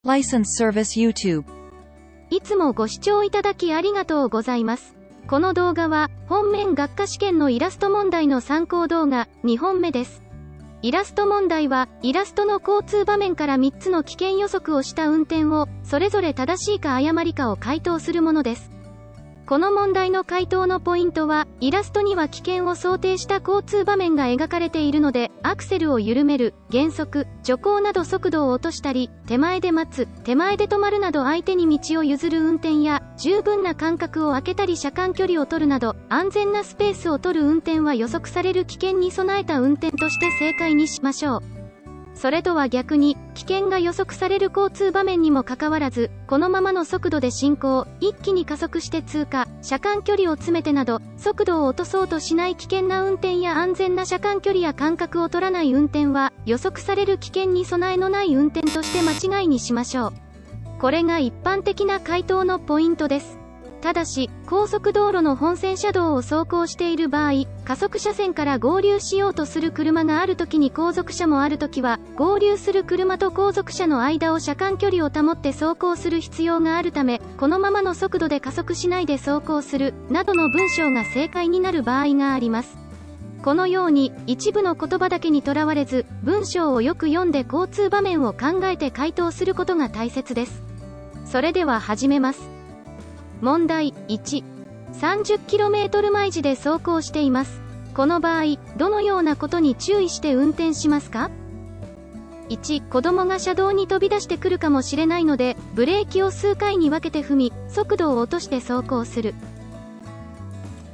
License Service YouTube。いつもご視聴いただきありがとうございます。この動画は、本面学科試験のイラスト問題の参考動画、2本目です。イラスト問題は、イラストの交通場面から3つの危険予測をした運転を、それぞれ正しいか誤りかを回答するものです。この問題の回答のポイントは、イラストには危険を想定した交通場面が描かれているので、アクセルを緩める、減速、徐行など速度を落としたり、手前で待つ、手前で止まるなど相手に道を譲る運転や、十分な間隔を空けたり車間距離を取るなど、安全なスペースを取る運転は予測される危険に備えた運転として正解にしましょう。それとは逆に、危険が予測される交通場面にもかかわらず、このままの速度で進行、一気に加速して通過、車間距離を詰めてなど、速度を落とそうとしない危険な運転や安全な車間距離や間隔を取らない運転は、予測される危険に備えのない運転として間違いにしましょう。これが一般的な回答のポイントです。ただし、高速道路の本線車道を走行している場合、加速車線から合流しようとする車があるときに後続車もあるときは、合流する車と後続車の間を車間距離を保って走行する必要があるため、このままの速度で加速しないで走行する、などの文章が正解になる場合があります。このように、一部の言葉だけにとらわれず、文章をよく読んで交通場面を考えて回答することが大切です。それでは始めます。問題1。30km 毎時で走行しています。この場合、どのようなことに注意して運転しますか？ 1. 子供が車道に飛び出してくるかもしれないので、ブレーキを数回に分けて踏み、速度を落として走行する。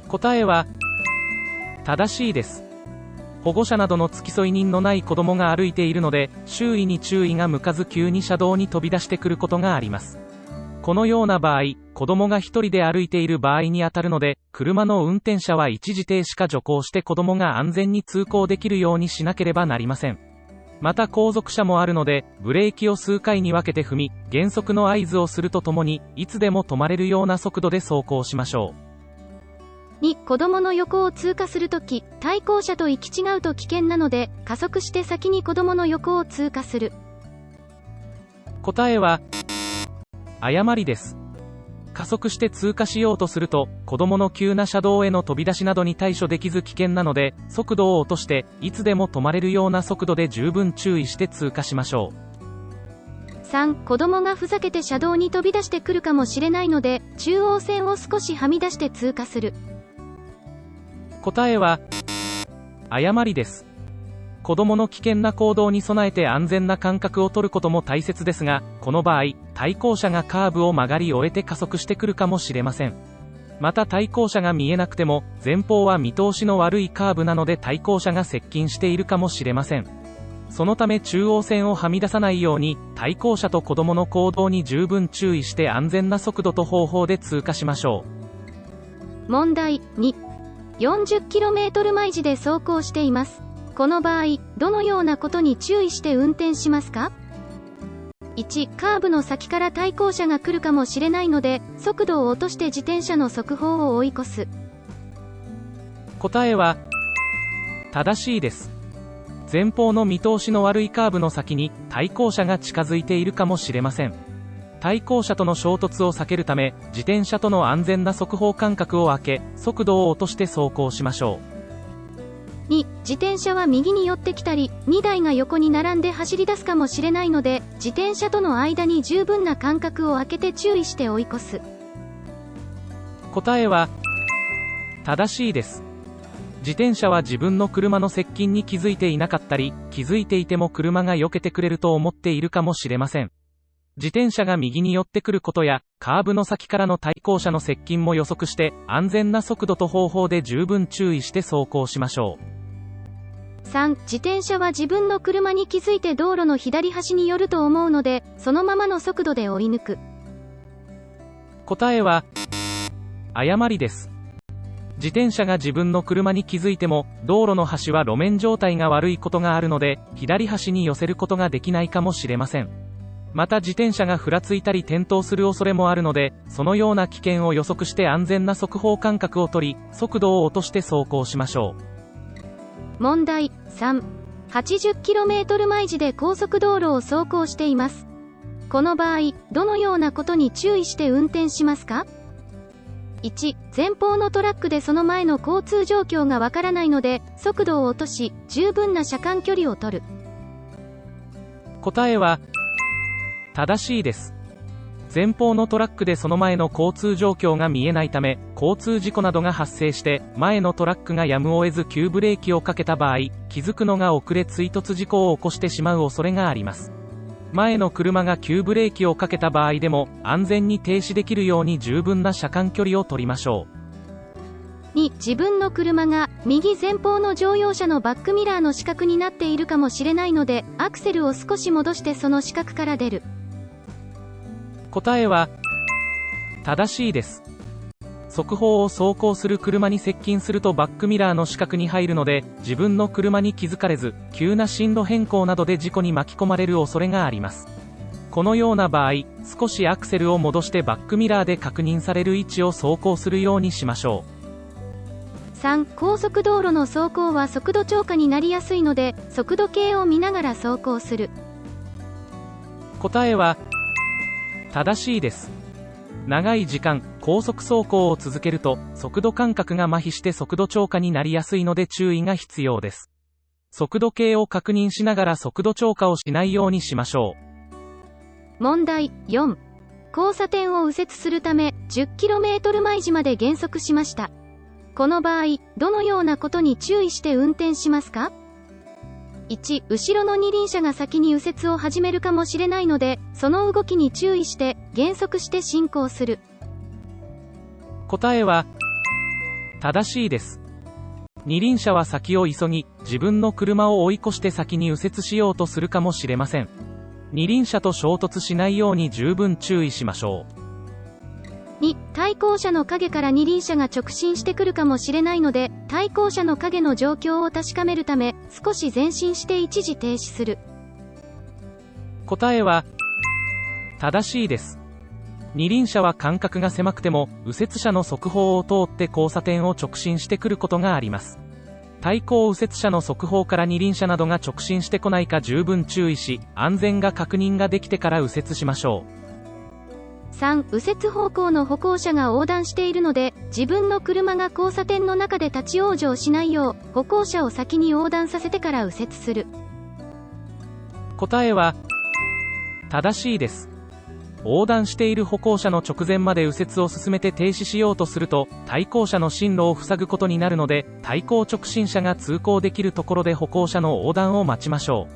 答えは、正しいです。保護者などの付き添い人のない子供が歩いているので、周囲に注意が向かず急に車道に飛び出してくることがあります。このような場合、子供が一人で歩いている場合にあたるので、車の運転者は一時停止か徐行して子供が安全に通行できるようにしなければなりません。また後続車もあるので、ブレーキを数回に分けて踏み、減速の合図をするとともに、いつでも止まれるような速度で走行しましょう。2. 子供の横を通過するとき、対向車と行き違うと危険なので、加速して先に子供の横を通過する。答えは、誤りです。加速して通過しようとすると、子供の急な車道への飛び出しなどに対処できず危険なので、速度を落として、いつでも止まれるような速度で十分注意して通過しましょう。3. 子供がふざけて車道に飛び出してくるかもしれないので、中央線を少しはみ出して通過する。答えは、誤りです。子供の危険な行動に備えて安全な間隔を取ることも大切ですが、この場合、対向車がカーブを曲がり終えて加速してくるかもしれません。また対向車が見えなくても、前方は見通しの悪いカーブなので対向車が接近しているかもしれません。そのため中央線をはみ出さないように、対向車と子供の行動に十分注意して安全な速度と方法で通過しましょう。問題2。40km 毎時で走行しています。この場合、どのようなことに注意して運転しますか？ 1. カーブの先から対向車が来るかもしれないので、速度を落として自転車の速報を追い越す。答えは、正しいです。前方の見通しの悪いカーブの先に対向車が近づいているかもしれません。対向車との衝突を避けるため、自転車との安全な速報間隔を空け、速度を落として走行しましょう。2. 自転車は右に寄ってきたり、2台が横に並んで走り出すかもしれないので、自転車との間に十分な間隔を空けて注意して追い越す。答えは、正しいです。自転車は自分の車の接近に気づいていなかったり、気づいていても車が避けてくれると思っているかもしれません。自転車が右に寄ってくることや、カーブの先からの対向車の接近も予測して、安全な速度と方法で十分注意して走行しましょう。3. 自転車は自分の車に気づいて道路の左端に寄ると思うので、そのままの速度で追い抜く。答えは、誤りです。自転車が自分の車に気づいても、道路の端は路面状態が悪いことがあるので、左端に寄せることができないかもしれません。また自転車がふらついたり転倒する恐れもあるので、そのような危険を予測して安全な速報間隔を取り、速度を落として走行しましょう。問題3。80km 毎時で高速道路を走行しています。この場合、どのようなことに注意して運転しますか？ 1. 前方のトラックでその前の交通状況がわからないので、速度を落とし、十分な車間距離を取る。答えは、正しいです。前方のトラックでその前の交通状況が見えないため、交通事故などが発生して、前のトラックがやむを得ず急ブレーキをかけた場合、気づくのが遅れ追突事故を起こしてしまう恐れがあります。前の車が急ブレーキをかけた場合でも、安全に停止できるように十分な車間距離を取りましょう。2. 自分の車が右前方の乗用車のバックミラーの死角になっているかもしれないので、アクセルを少し戻してその死角から出る。答えは、正しいです。側方を走行する車に接近するとバックミラーの死角に入るので、自分の車に気づかれず、急な進路変更などで事故に巻き込まれる恐れがあります。このような場合、少しアクセルを戻してバックミラーで確認される位置を走行するようにしましょう。3. 高速道路の走行は速度超過になりやすいので、速度計を見ながら走行する。答えは、正しいです。長い時間、高速走行を続けると、速度感覚が麻痺して速度超過になりやすいので注意が必要です。速度計を確認しながら速度超過をしないようにしましょう。問題4。交差点を右折するため、10km 毎時まで減速しました。この場合、どのようなことに注意して運転しますか？ 1. 後ろの二輪車が先に右折を始めるかもしれないので、その動きに注意して減速して進行する。答えは、正しいです。二輪車は先を急ぎ、自分の車を追い越して先に右折しようとするかもしれません。二輪車と衝突しないように十分注意しましょう。2. 対向車の影から二輪車が直進してくるかもしれないので、対向車の影の状況を確かめるため、少し前進して一時停止する。答えは、正しいです。二輪車は間隔が狭くても、右折車の側方を通って交差点を直進してくることがあります。対向右折車の側方から二輪車などが直進してこないか十分注意し、安全が確認ができてから右折しましょう。3. 右折方向の歩行者が横断しているので、自分の車が交差点の中で立ち往生しないよう、歩行者を先に横断させてから右折する。答えは、正しいです。横断している歩行者の直前まで右折を進めて停止しようとすると、対向車の進路を塞ぐことになるので、対向直進車が通行できるところで歩行者の横断を待ちましょ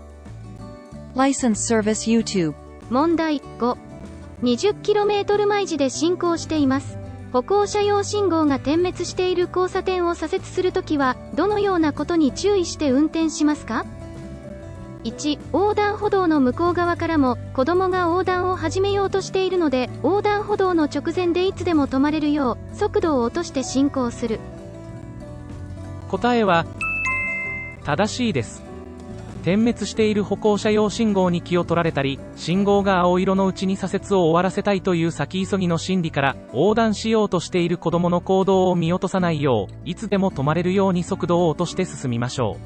う。License Service YouTube。問題5。20km 毎時で進行しています。歩行者用信号が点滅している交差点を左折するときは、どのようなことに注意して運転しますか？ 1. 横断歩道の向こう側からも、子供が横断を始めようとしているので、横断歩道の直前でいつでも止まれるよう、速度を落として進行する。答えは、正しいです。点滅している歩行者用信号に気を取られたり、信号が青色のうちに左折を終わらせたいという先急ぎの心理から、横断しようとしている子供の行動を見落とさないよう、いつでも止まれるように速度を落として進みましょ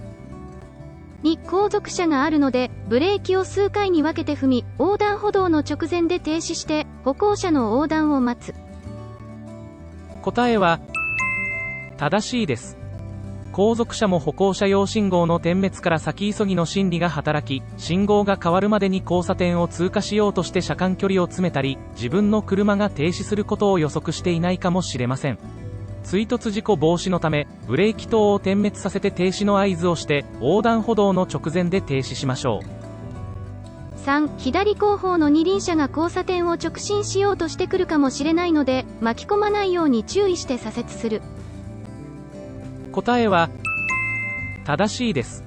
う。2. 後続車があるので、ブレーキを数回に分けて踏み、横断歩道の直前で停止して、歩行者の横断を待つ。答えは、正しいです。後続車も歩行者用信号の点滅から先急ぎの心理が働き、信号が変わるまでに交差点を通過しようとして車間距離を詰めたり、自分の車が停止することを予測していないかもしれません。追突事故防止のため、ブレーキ灯を点滅させて停止の合図をして、横断歩道の直前で停止しましょう。3. 左後方の二輪車が交差点を直進しようとしてくるかもしれないので、巻き込まないように注意して左折する。答えは、正しいです。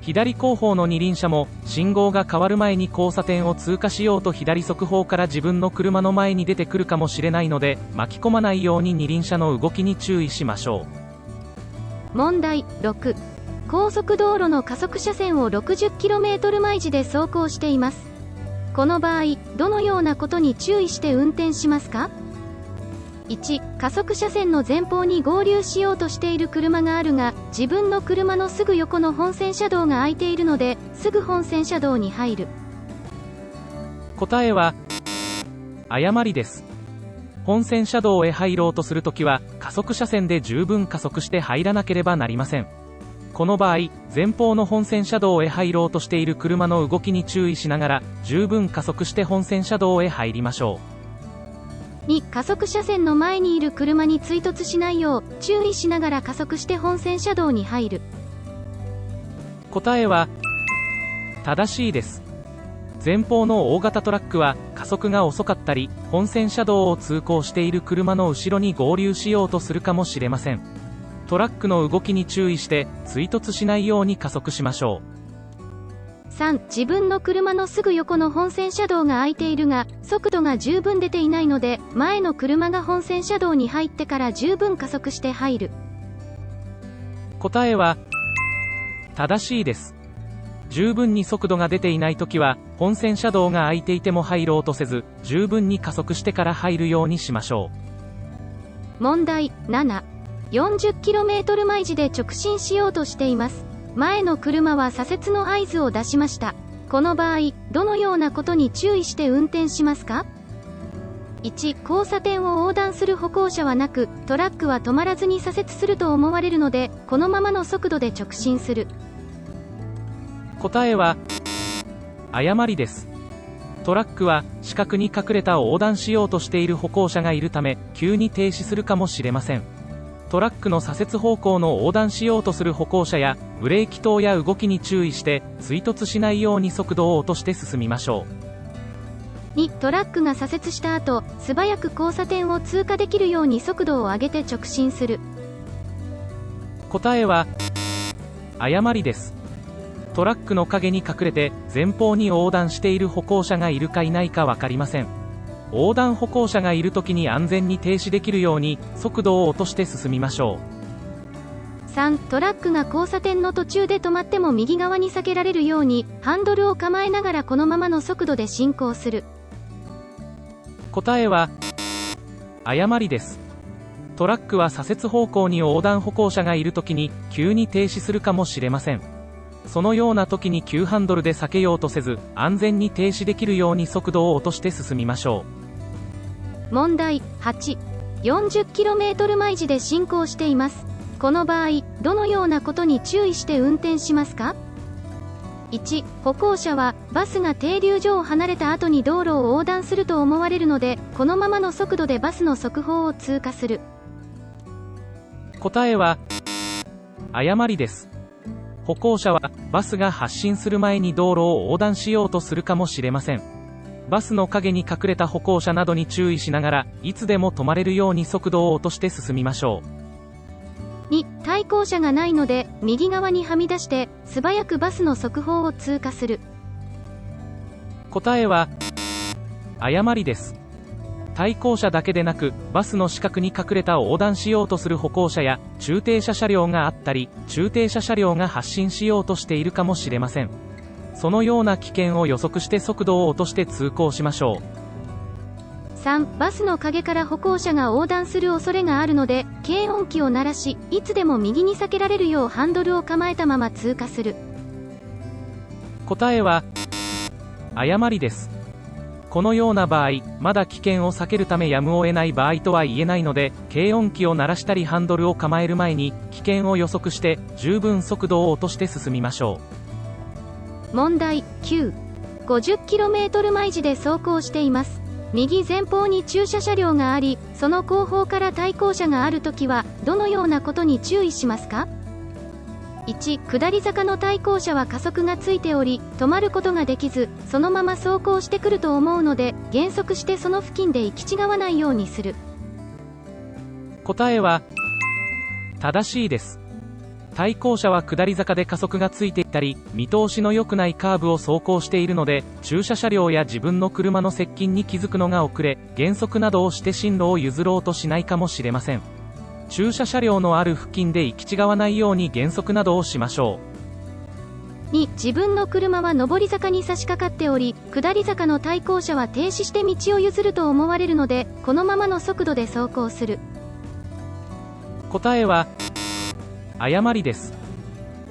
左後方の二輪車も、信号が変わる前に交差点を通過しようと左側方から自分の車の前に出てくるかもしれないので、巻き込まないように二輪車の動きに注意しましょう。問題6。高速道路の加速車線を 60km 毎時で走行しています。この場合、どのようなことに注意して運転しますか？ 1. 加速車線の前方に合流しようとしている車があるが、自分の車のすぐ横の本線車道が空いているので、すぐ本線車道に入る。答えは誤りです。本線車道へ入ろうとするときは加速車線で十分加速して入らなければなりません。この場合、前方の本線車道へ入ろうとしている車の動きに注意しながら十分加速して本線車道へ入りましょう。2、加速車線の前にいる車に追突しないよう注意しながら加速して本線車道に入る。答えは正しいです。前方の大型トラックは加速が遅かったり、本線車道を通行している車の後ろに合流しようとするかもしれません。トラックの動きに注意して追突しないように加速しましょう。3、自分の車のすぐ横の本線車道が空いているが速度が十分出ていないので、前の車が本線車道に入ってから十分加速して入る。答えは正しいです。十分に速度が出ていないときは本線車道が空いていても入ろうとせず、十分に加速してから入るようにしましょう。問題7、40km 毎時で直進しようとしています。前の車は左折の合図を出しました。この場合、どのようなことに注意して運転しますか？ 1、交差点を横断する歩行者はなく、トラックは止まらずに左折すると思われるので、このままの速度で直進する。答えは誤りです。トラックは死角に隠れた横断しようとしている歩行者がいるため急に停止するかもしれません。トラックの左折方向の横断しようとする歩行者やブレーキ等や動きに注意して追突しないように速度を落として進みましょう。2、トラックが左折した後、素早く交差点を通過できるように速度を上げて直進する。答えは誤りです。トラックの陰に隠れて前方に横断している歩行者がいるかいないか分かりません。横断歩行者がいるときに安全に停止できるように速度を落として進みましょう。3、トラックが交差点の途中で止まっても右側に避けられるようにハンドルを構えながらこのままの速度で進行する。答えは誤りです。トラックは左折方向に横断歩行者がいるときに急に停止するかもしれません。そのような時に急ハンドルで避けようとせず、安全に停止できるように速度を落として進みましょう。問題8、40km 毎時で進行しています。この場合、どのようなことに注意して運転しますか？ 1、歩行者はバスが停留所を離れた後に道路を横断すると思われるので、このままの速度でバスの側方を通過する。答えは誤りです。歩行者はバスが発進する前に道路を横断しようとするかもしれません。バスの陰に隠れた歩行者などに注意しながらいつでも止まれるように速度を落として進みましょう。2、対向車がないので右側にはみ出して素早くバスの側方を通過する。答えは誤りです。対向車だけでなくバスの死角に隠れた横断しようとする歩行者や駐停車車両があったり、駐停車車両が発進しようとしているかもしれません。そのような危険を予測して速度を落として通行しましょう。3、バスの陰から歩行者が横断する恐れがあるので警音機を鳴らし、いつでも右に避けられるようハンドルを構えたまま通過する。答えは誤りです。このような場合、まだ危険を避けるためやむを得ない場合とは言えないので、警音機を鳴らしたりハンドルを構える前に危険を予測して十分速度を落として進みましょう。問題9、50km 毎時で走行しています。右前方に駐車車両があり、その後方から対向車があるときはどのようなことに注意しますか？ 1、下り坂の対向車は加速がついており止まることができず、そのまま走行してくると思うので減速してその付近で行き違わないようにする。答えは正しいです。対向車は下り坂で加速がついていたり見通しの良くないカーブを走行しているので、駐車車両や自分の車の接近に気づくのが遅れ、減速などをして進路を譲ろうとしないかもしれません。駐車車両のある付近で行き違わないように減速などをしましょう。2、自分の車は上り坂に差し掛かっており、下り坂の対向車は停止して道を譲ると思われるので、このままの速度で走行する。答えは誤りです。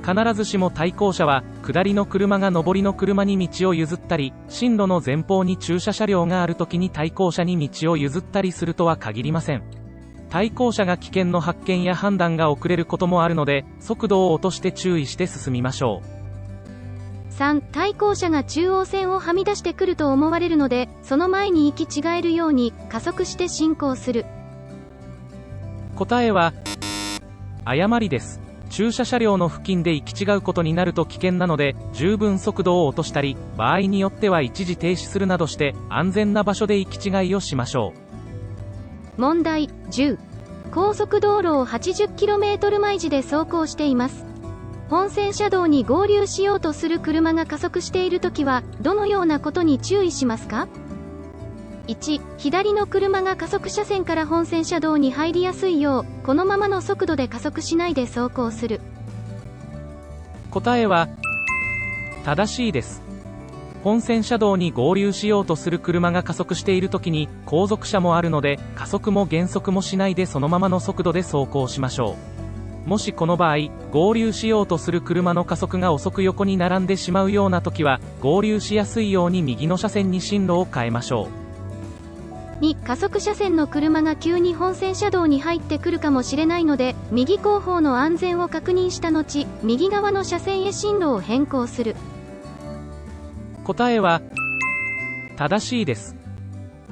必ずしも対向車は、下りの車が上りの車に道を譲ったり、進路の前方に駐車車両があるときに対向車に道を譲ったりするとは限りません。対向車が危険の発見や判断が遅れることもあるので、速度を落として注意して進みましょう。3、対向車が中央線をはみ出してくると思われるので、その前に行き違えるように、加速して進行する。答えは、誤りです。駐車車両の付近で行き違うことになると危険なので、十分速度を落としたり、場合によっては一時停止するなどして、安全な場所で行き違いをしましょう。問題10。高速道路を 80km 毎時で走行しています。本線車道に合流しようとする車が加速しているときは、どのようなことに注意しますか？ 1、左の車が加速車線から本線車道に入りやすいよう、このままの速度で加速しないで走行する。答えは、正しいです。本線車道に合流しようとする車が加速しているときに、後続車もあるので、加速も減速もしないでそのままの速度で走行しましょう。もしこの場合、合流しようとする車の加速が遅く横に並んでしまうようなときは、合流しやすいように右の車線に進路を変えましょう。2、加速車線の車が急に本線車道に入ってくるかもしれないので、右後方の安全を確認した後、右側の車線へ進路を変更する。答えは、正しいです。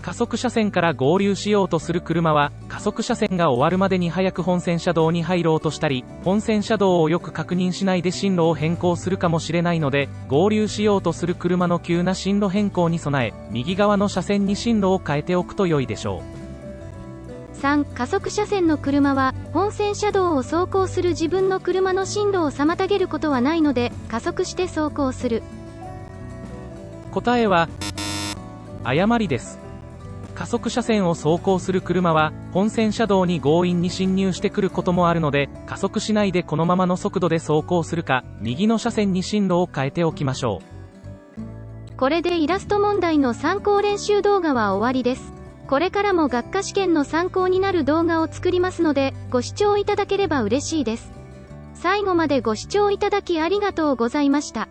加速車線から合流しようとする車は、加速車線が終わるまでに早く本線車道に入ろうとしたり、本線車道をよく確認しないで進路を変更するかもしれないので、合流しようとする車の急な進路変更に備え、右側の車線に進路を変えておくと良いでしょう。3、加速車線の車は、本線車道を走行する自分の車の進路を妨げることはないので、加速して走行する。答えは、誤りです。加速車線を走行する車は、本線車道に強引に進入してくることもあるので、加速しないでこのままの速度で走行するか、右の車線に進路を変えておきましょう。これでイラスト問題の参考練習動画は終わりです。これからも学科試験の参考になる動画を作りますので、ご視聴いただければ嬉しいです。最後までご視聴いただきありがとうございました。